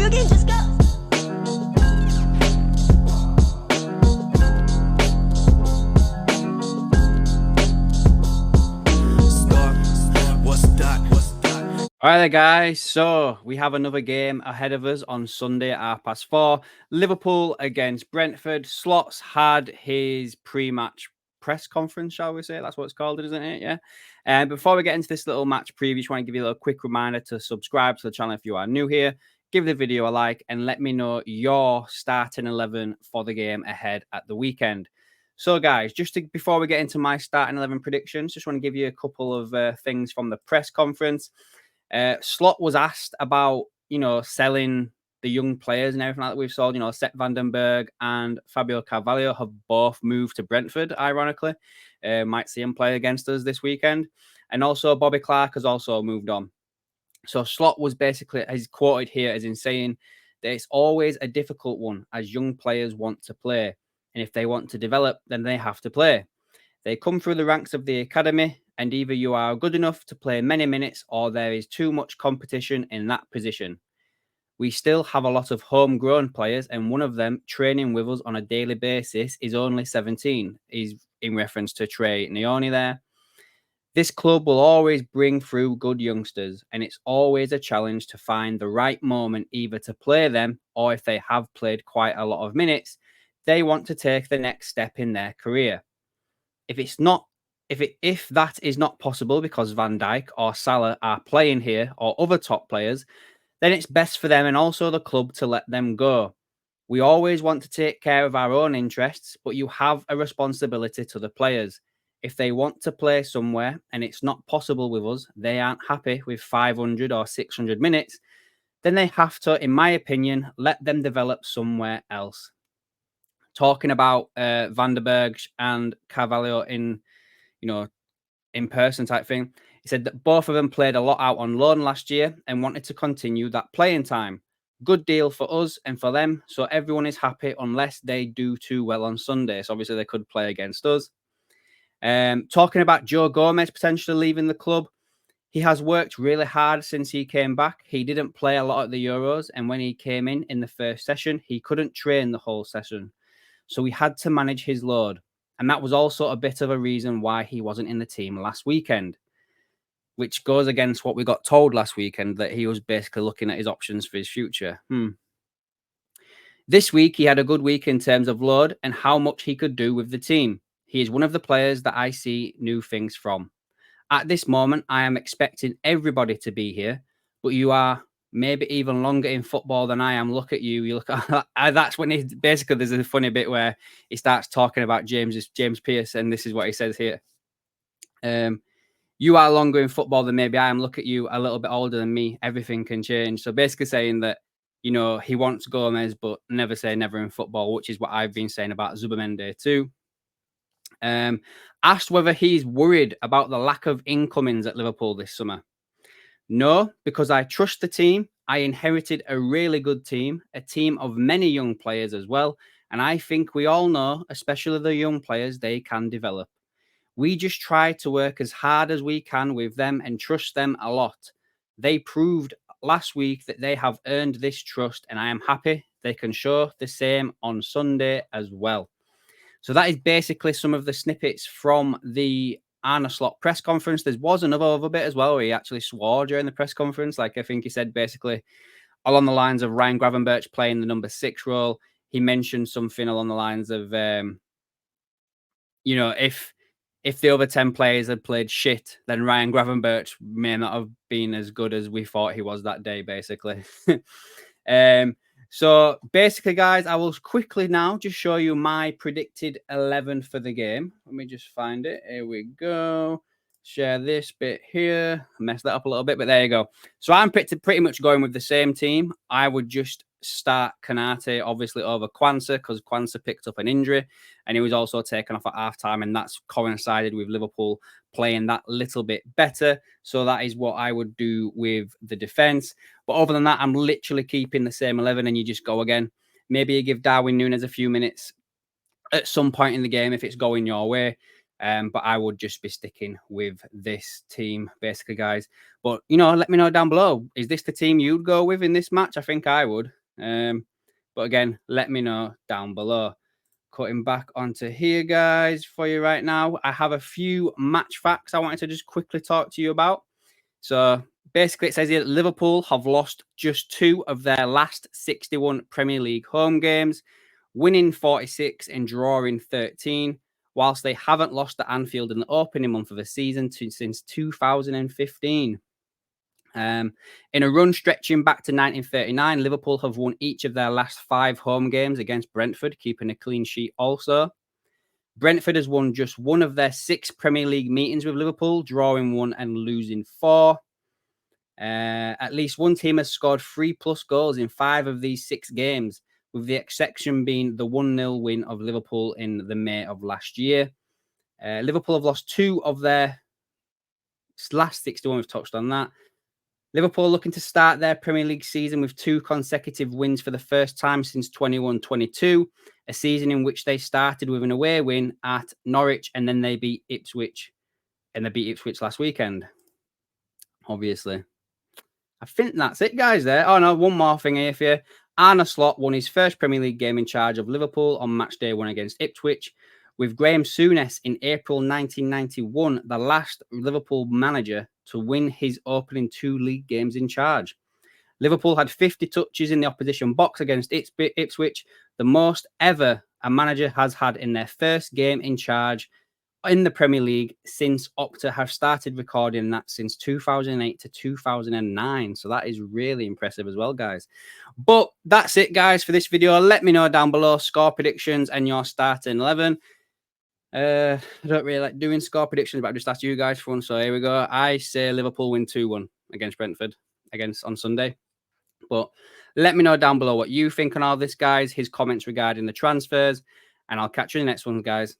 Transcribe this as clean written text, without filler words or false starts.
You can just go. All right, guys. So we have another game ahead of us on Sunday at 4:30. Liverpool against Brentford. Slots had his pre-match press conference, shall we say? That's what it's called, isn't it? Yeah. And before we get into this little match preview, just want to give you a little quick reminder to subscribe to the channel if you are new here. Give the video a like and let me know your starting 11 for the game ahead at the weekend. So, guys, before we get into my starting 11 predictions, just want to give you a couple of things from the press conference. Slot was asked about, selling the young players and everything like that we've sold. Sepp Vandenberg and Fabio Carvalho have both moved to Brentford, ironically. Might see him play against us this weekend. And also Bobby Clark has also moved on. So Slot was basically, he's quoted here as in saying that it's always a difficult one as young players want to play. And if they want to develop, then they have to play. They come through the ranks of the academy, and either you are good enough to play many minutes or there is too much competition in that position. We still have a lot of homegrown players, and one of them training with us on a daily basis is only 17. He's in reference to Trey Neone there. This club will always bring through good youngsters, and it's always a challenge to find the right moment either to play them or if they have played quite a lot of minutes, they want to take the next step in their career. If that is not possible because Van Dijk or Salah are playing here or other top players, then it's best for them and also the club to let them go. We always want to take care of our own interests, but you have a responsibility to the players. If they want to play somewhere and it's not possible with us, they aren't happy with 500 or 600 minutes, then they have to, in my opinion, let them develop somewhere else. Talking about Vandenberg and Carvalho in person type thing. He said that both of them played a lot out on loan last year and wanted to continue that playing time. Good deal for us and for them. So everyone is happy unless they do too well on Sunday. So obviously they could play against us. Talking about Joe Gomez potentially leaving the club. He has worked really hard since he came back. He didn't play a lot at the Euros. And when he came in the first session, he couldn't train the whole session. So we had to manage his load. And that was also a bit of a reason why he wasn't in the team last weekend, which goes against what we got told last weekend, that he was basically looking at his options for his future. This week, he had a good week in terms of load and how much he could do with the team. He is one of the players that I see new things from. At this moment, I am expecting everybody to be here, but you are maybe even longer in football than I am. Look at you. You look at that's when he basically, there's a funny bit where he starts talking about James Pierce, and this is what he says here. You are longer in football than maybe I am. Look at you, a little bit older than me. Everything can change. So basically saying that, he wants Gomez, but never say never in football, which is what I've been saying about Zubamende too. Asked whether he's worried about the lack of incomings at Liverpool this summer. No, because I trust the team. I inherited a really good team, a team of many young players as well. And I think we all know, especially the young players, they can develop. We just try to work as hard as we can with them and trust them a lot. They proved last week that they have earned this trust, and I am happy they can show the same on Sunday as well. So that is basically some of the snippets from the Arne Slot press conference. There was another bit as well where he actually swore during the press conference. Like, I think he said basically along the lines of Ryan Gravenberch playing the number 6 role. He mentioned something along the lines of, if the other 10 players had played shit, then Ryan Gravenberch may not have been as good as we thought he was that day, basically. So basically, guys, I will quickly now just show you my predicted 11 for the game. Let me just find it. Here we go. Share this bit here. I messed that up a little bit, but there you go. So I'm pretty much going with the same team. I would just start Kanate, obviously, over Kwanzaa, because Kwanzaa picked up an injury, and he was also taken off at halftime, and that's coincided with Liverpool playing that little bit better. So that is what I would do with the defense. But other than that, I'm literally keeping the same 11, and you just go again. Maybe you give Darwin Núñez a few minutes at some point in the game if it's going your way. But I would just be sticking with this team, basically, guys. But, let me know down below. Is this the team you'd go with in this match? I think I would. But again, let me know down below. Cutting back onto here, guys, for you right now. I have a few match facts I wanted to just quickly talk to you about. So basically, it says here that Liverpool have lost just 2 of their last 61 Premier League home games, winning 46 and drawing 13, whilst they haven't lost at Anfield in the opening month of the season since 2015. In a run stretching back to 1939, Liverpool have won each of their last 5 home games against Brentford, keeping a clean sheet also. Brentford has won just 1 of their 6 Premier League meetings with Liverpool, drawing 1 and losing 4. At least one team has scored 3+ goals in 5 of these 6 games, with the exception being the 1-0 win of Liverpool in the May of last year. Liverpool have lost 2 of their last 61. We've touched on that. Liverpool looking to start their Premier League season with 2 consecutive wins for the first time since 21-22, a season in which they started with an away win at Norwich and then they beat Ipswich, and they beat Ipswich last weekend, obviously. I think that's it, guys, there. Oh, no, one more thing here for you. Arne Slot won his first Premier League game in charge of Liverpool on match day 1 against Ipswich, with Graham Souness in April 1991, the last Liverpool manager to win his opening 2 league games in charge. Liverpool had 50 touches in the opposition box against Ipswich, the most ever a manager has had in their first game in charge in the Premier League since Opta have started recording that since 2008 to 2009. So that is really impressive as well, guys. But that's it, guys, for this video. Let me know down below score predictions and your starting 11. I don't really like doing score predictions, but I just asked you guys for one. So here we go. I say Liverpool win 2-1 against Brentford on Sunday. But let me know down below what you think on all this, guys, his comments regarding the transfers, and I'll catch you in the next one, guys.